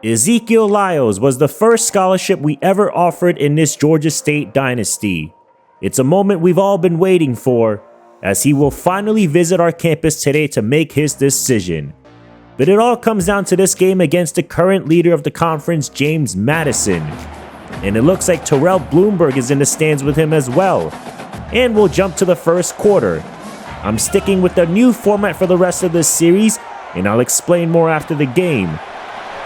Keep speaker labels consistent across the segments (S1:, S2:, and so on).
S1: Ezekiel Lyles was the first scholarship we ever offered in this Georgia State Dynasty. It's a moment we've all been waiting for, as he will finally visit our campus today to make his decision. But it all comes down to this game against the current leader of the conference, James Madison. And it looks like Terrell Bloomberg is in the stands with him as well. And we'll jump to the first quarter. I'm sticking with the new format for the rest of this series, and I'll explain more after the game.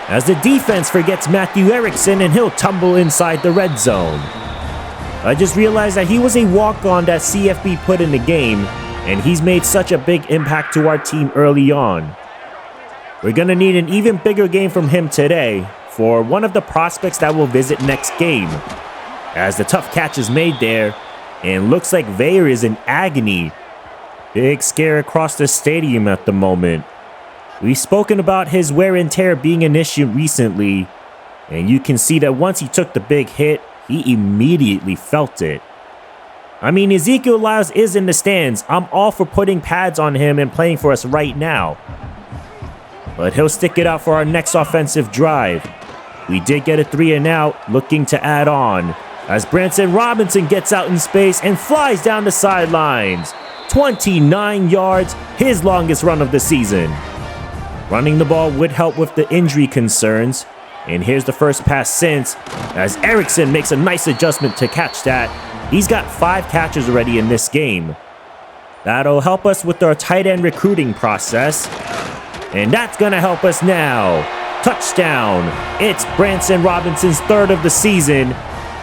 S1: As the defense forgets Matthew Erickson and he'll tumble inside the red zone. I just realized that he was a walk-on that CFB put in the game, and he's made such a big impact to our team early on. We're gonna need an even bigger game from him today for one of the prospects that will visit next game. As the tough catch is made there, and looks like Vayer is in agony. Big scare across the stadium at the moment. We've spoken about his wear and tear being an issue recently, and you can see that once he took the big hit, he immediately felt it. I mean, Ezekiel Lyles is in the stands. I'm all for putting pads on him and playing for us right now. But he'll stick it out for our next offensive drive. We did get a 3 and out, looking to add on, as Branson Robinson gets out in space and flies down the sidelines. 29 yards, his longest run of the season. Running the ball would help with the injury concerns. And here's the first pass since, as Erickson makes a nice adjustment to catch that. He's got 5 catches already in this game. That'll help us with our tight end recruiting process. And that's gonna help us now. Touchdown. It's Branson Robinson's 3rd of the season.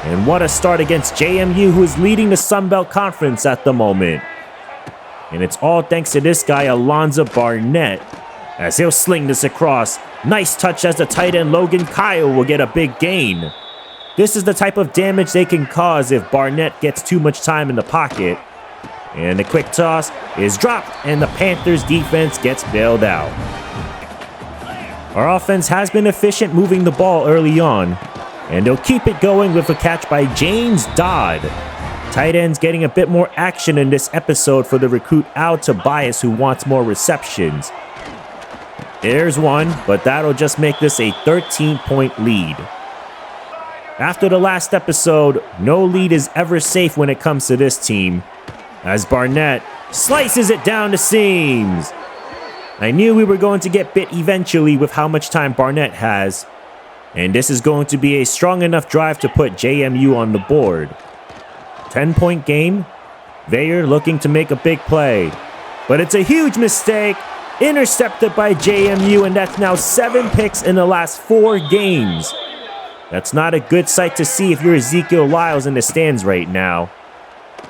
S1: And what a start against JMU, who is leading the Sun Belt Conference at the moment. And it's all thanks to this guy, Alonzo Barnett, as he'll sling this across. Nice touch as the tight end Logan Kyle will get a big gain. This is the type of damage they can cause if Barnett gets too much time in the pocket. And the quick toss is dropped, and the Panthers defense gets bailed out. Our offense has been efficient moving the ball early on, and they'll keep it going with a catch by James Dodd. Tight ends getting a bit more action in this episode for the recruit Al Tobias, who wants more receptions. There's one, but that'll just make this a 13-point lead. After the last episode, no lead is ever safe when it comes to this team, as Barnett slices it down the seams. I knew we were going to get bit eventually with how much time Barnett has, and this is going to be a strong enough drive to put JMU on the board. 10-point game. Vayer looking to make a big play, but it's a huge mistake. Intercepted by JMU, and that's now 7 picks in the last 4 games. That's not a good sight to see if you're Ezekiel Lyles in the stands right now.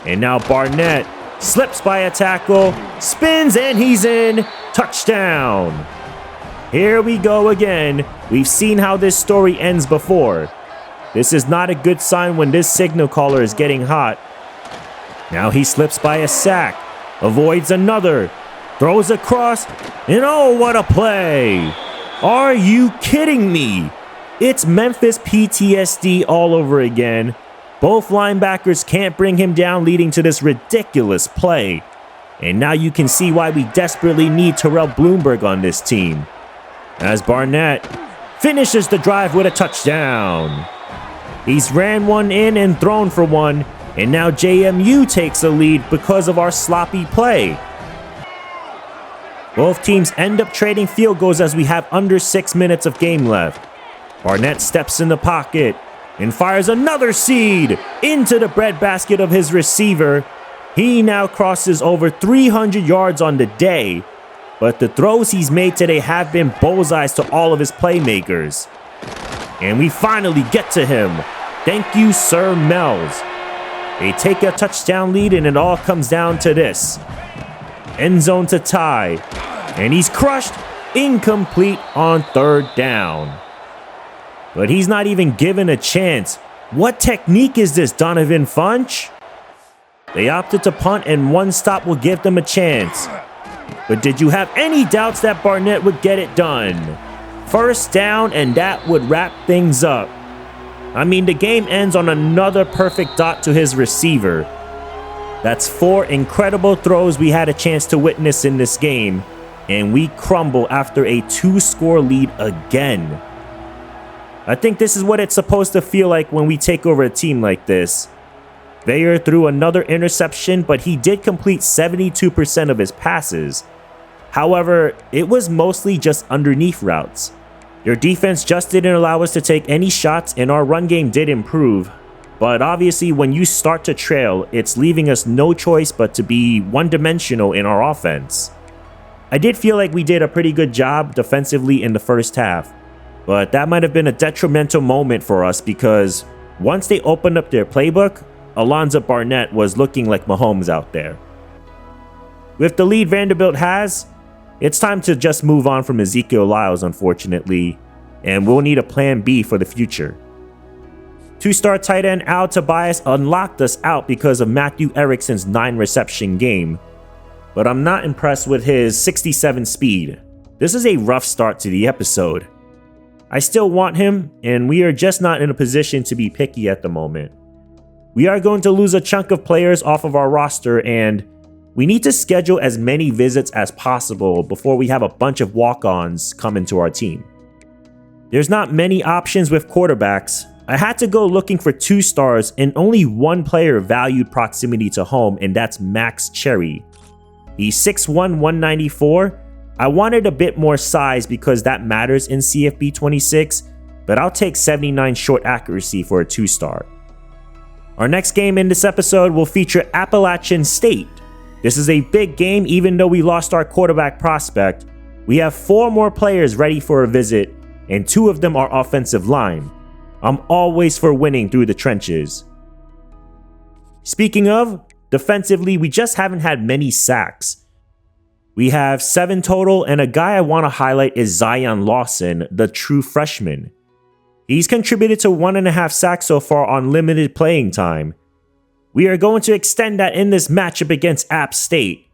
S1: And now Barnett slips by a tackle, spins, and he's in. Touchdown. Here we go again. We've seen how this story ends before. This is not a good sign when this signal caller is getting hot. Now he slips by a sack, avoids another, throws across, and oh, what a play! Are you kidding me? It's Memphis PTSD all over again. Both linebackers can't bring him down, leading to this ridiculous play. And now you can see why we desperately need Terrell Bloomberg on this team, as Barnett finishes the drive with a touchdown. He's ran one in and thrown for one, and now JMU takes the lead because of our sloppy play. Both teams end up trading field goals as we have under 6 minutes of game left. Barnett steps in the pocket and fires another seed into the breadbasket of his receiver. He now crosses over 300 yards on the day, but the throws he's made today have been bullseyes to all of his playmakers. And we finally get to him. Thank you, Sir Mells. They take a touchdown lead, and it all comes down to this. End zone to tie, and he's crushed, incomplete on 3rd down. But he's not even given a chance. What technique is this, Donovan Funch? They opted to punt, and one stop will give them a chance. But did you have any doubts that Barnett would get it done? First down, and that would wrap things up. I mean, the game ends on another perfect dot to his receiver. That's 4 incredible throws we had a chance to witness in this game, and we crumble after a 2-score lead again. I think this is what it's supposed to feel like when we take over a team like this. Veyer threw another interception, but he did complete 72% of his passes. However, it was mostly just underneath routes. Their defense just didn't allow us to take any shots, and our run game did improve. But obviously, when you start to trail, it's leaving us no choice but to be one-dimensional in our offense. I did feel like we did a pretty good job defensively in the first half, but that might have been a detrimental moment for us because once they opened up their playbook, Alonzo Barnett was looking like Mahomes out there. With the lead Vanderbilt has, it's time to just move on from Ezekiel Lyles, unfortunately, and we'll need a plan B for the future. Two-star tight end Al Tobias unlocked us out because of Matthew Erickson's 9-reception game, but I'm not impressed with his 67 speed. This is a rough start to the episode. I still want him, and we are just not in a position to be picky at the moment. We are going to lose a chunk of players off of our roster, and we need to schedule as many visits as possible before we have a bunch of walk-ons come into our team. There's not many options with quarterbacks. I had to go looking for 2 stars and only one player valued proximity to home, and that's Max Cherry. He's 6'1", 194. I wanted a bit more size because that matters in CFB26, but I'll take 79 short accuracy for a 2-star. Our next game in this episode will feature Appalachian State. This is a big game even though we lost our quarterback prospect. We have 4 more players ready for a visit, and 2 of them are offensive line. I'm always for winning through the trenches. Speaking of, defensively, we just haven't had many sacks. We have 7 total, and a guy I want to highlight is Zion Lawson, the true freshman. He's contributed to 1.5 sacks so far on limited playing time. We are going to extend that in this matchup against App State.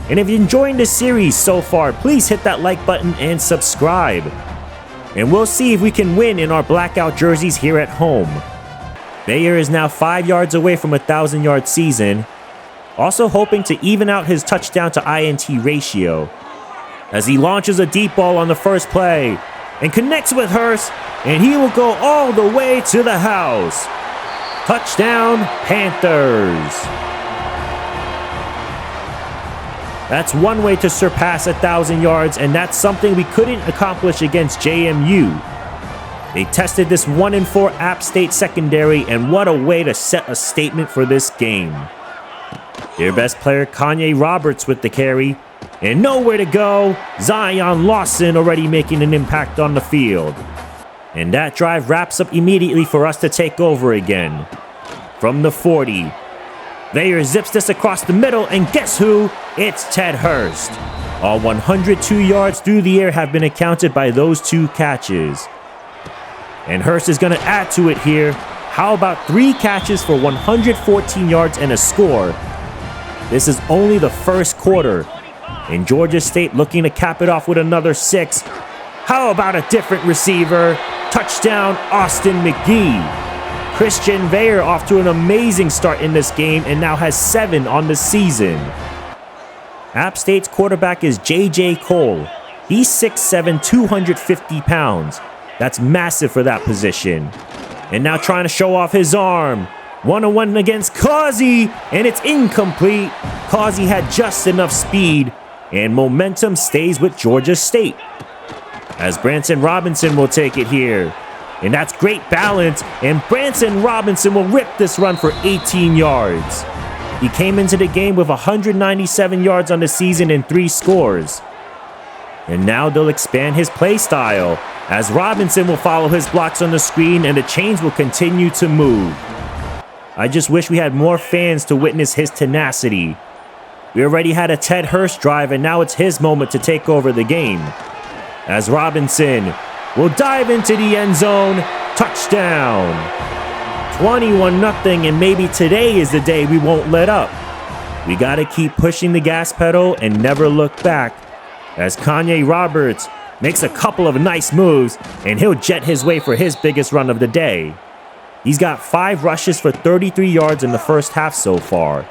S1: And if you're enjoying this series so far, please hit that like button and subscribe. And we'll see if we can win in our blackout jerseys here at home. Veyer is now 5 yards away from a 1,000-yard season, also hoping to even out his touchdown to INT ratio, as he launches a deep ball on the first play and connects with Hurst, and he will go all the way to the house. Touchdown, Panthers. That's one way to surpass 1,000 yards, and that's something we couldn't accomplish against JMU. They tested this 1-4 App State secondary, and what a way to set a statement for this game. Their best player, Kanye Roberts, with the carry, and nowhere to go. Zion Lawson already making an impact on the field. And that drive wraps up immediately for us to take over again. From the 40, Veyer zips this across the middle, and guess who? It's Ted Hurst. All 102 yards through the air have been accounted by those 2 catches. And Hurst is going to add to it here. How about 3 catches for 114 yards and a score? This is only the first quarter, and Georgia State looking to cap it off with another 6. How about a different receiver? Touchdown, Austin McGee. Christian Veyer off to an amazing start in this game and now has 7 on the season. App State's quarterback is J.J. Cole. He's 6'7", 250 pounds. That's massive for that position. And now trying to show off his arm. 1-on-1 against Causey, and it's incomplete. Causey had just enough speed, and momentum stays with Georgia State, as Branson Robinson will take it here. And that's great balance, and Branson Robinson will rip this run for 18 yards. He came into the game with 197 yards on the season and 3 scores. And now they'll expand his play style, as Robinson will follow his blocks on the screen and the chains will continue to move. I just wish we had more fans to witness his tenacity. We already had a Ted Hurst drive, and now it's his moment to take over the game, as Robinson will dive into the end zone. Touchdown. 21-0, and maybe today is the day we won't let up. We gotta keep pushing the gas pedal and never look back, as Kanye Roberts makes a couple of nice moves, and he'll jet his way for his biggest run of the day. He's got 5 rushes for 33 yards in the first half so far.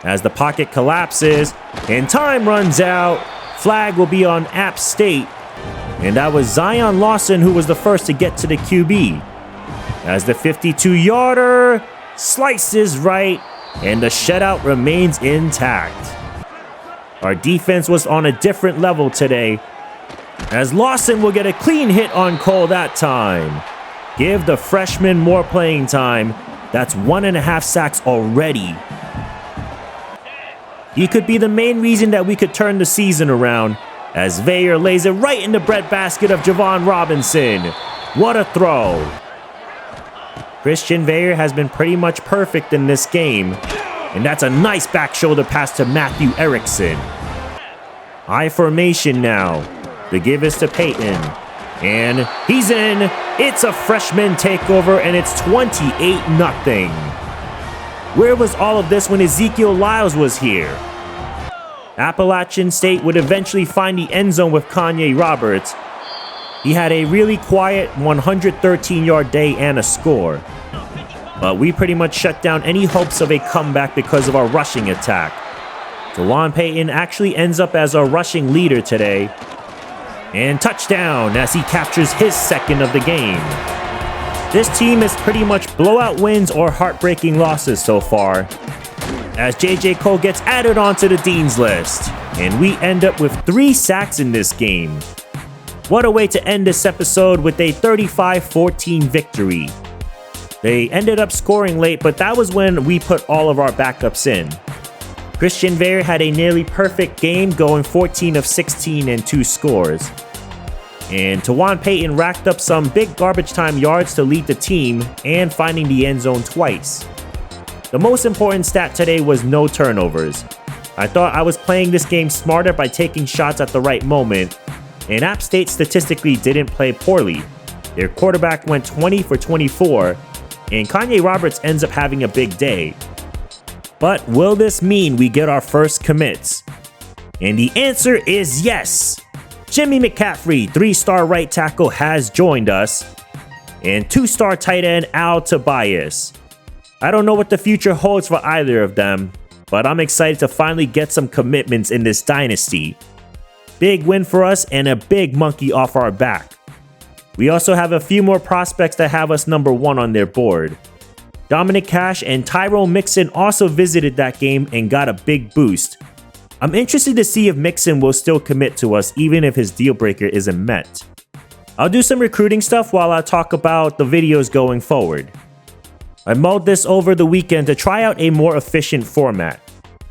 S1: As the pocket collapses and time runs out, flag will be on App State. And that was Zion Lawson who was the first to get to the QB. As the 52-yarder slices right, and the shutout remains intact. Our defense was on a different level today, as Lawson will get a clean hit on Cole that time. Give the freshman more playing time. That's 1.5 sacks already. He could be the main reason that we could turn the season around, as Veyer lays it right in the breadbasket of Javon Robinson. What a throw. Christian Veyer has been pretty much perfect in this game, and that's a nice back shoulder pass to Matthew Erickson. High formation now. The give is to Peyton. And he's in. It's a freshman takeover, and it's 28-0. Where was all of this when Ezekiel Lyles was here? Appalachian State would eventually find the end zone with Kanye Roberts. He had a really quiet 113-yard day and a score. But we pretty much shut down any hopes of a comeback because of our rushing attack. DeJuan Payton actually ends up as our rushing leader today. And touchdown as he captures his second of the game. This team is pretty much blowout wins or heartbreaking losses so far, as J.J. Cole gets added onto the Dean's List, and we end up with 3 sacks in this game. What a way to end this episode with a 35-14 victory. They ended up scoring late, but that was when we put all of our backups in. Christian Veyer had a nearly perfect game, going 14 of 16 and 2 scores. And DeJuan Payton racked up some big garbage time yards to lead the team and finding the end zone twice. The most important stat today was no turnovers. I thought I was playing this game smarter by taking shots at the right moment, and App State statistically didn't play poorly. Their quarterback went 20 for 24, and Kanye Roberts ends up having a big day. But will this mean we get our first commits? And the answer is yes! Jimmy McCaffrey, 3-star right tackle, has joined us, and 2-star tight end Al Tobias. I don't know what the future holds for either of them, but I'm excited to finally get some commitments in this dynasty. Big win for us and a big monkey off our back. We also have a few more prospects that have us number 1 on their board. Dominic Cash and Tyrone Mixon also visited that game and got a big boost. I'm interested to see if Mixon will still commit to us even if his deal breaker isn't met. I'll do some recruiting stuff while I talk about the videos going forward. I mulled this over the weekend to try out a more efficient format.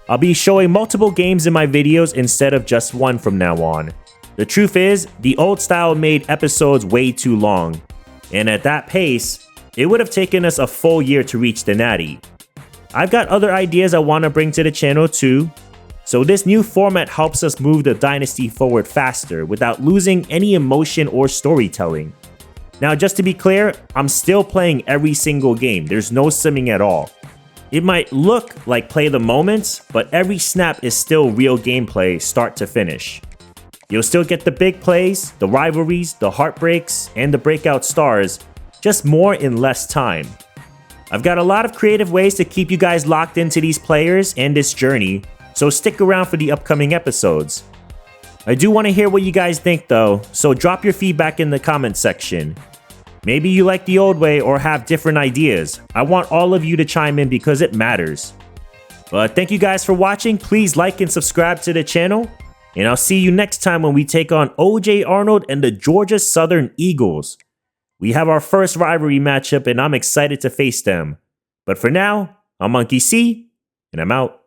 S1: I'll be showing multiple games in my videos instead of just one from now on. The truth is, the old style made episodes way too long, and at that pace, it would have taken us a full year to reach the Natty. I've got other ideas I want to bring to the channel too, so this new format helps us move the dynasty forward faster without losing any emotion or storytelling. Now, just to be clear, I'm still playing every single game. There's no simming at all. It might look like play the moments, but every snap is still real gameplay start to finish. You'll still get the big plays, the rivalries, the heartbreaks, and the breakout stars, just more in less time. I've got a lot of creative ways to keep you guys locked into these players and this journey, so stick around for the upcoming episodes. I do want to hear what you guys think though, so drop your feedback in the comments section. Maybe you like the old way or have different ideas. I want all of you to chime in because it matters. But thank you guys for watching. Please like and subscribe to the channel, and I'll see you next time when we take on OJ Arnold and the Georgia Southern Eagles. We have our first rivalry matchup and I'm excited to face them. But for now, I'm Monkey C, and I'm out.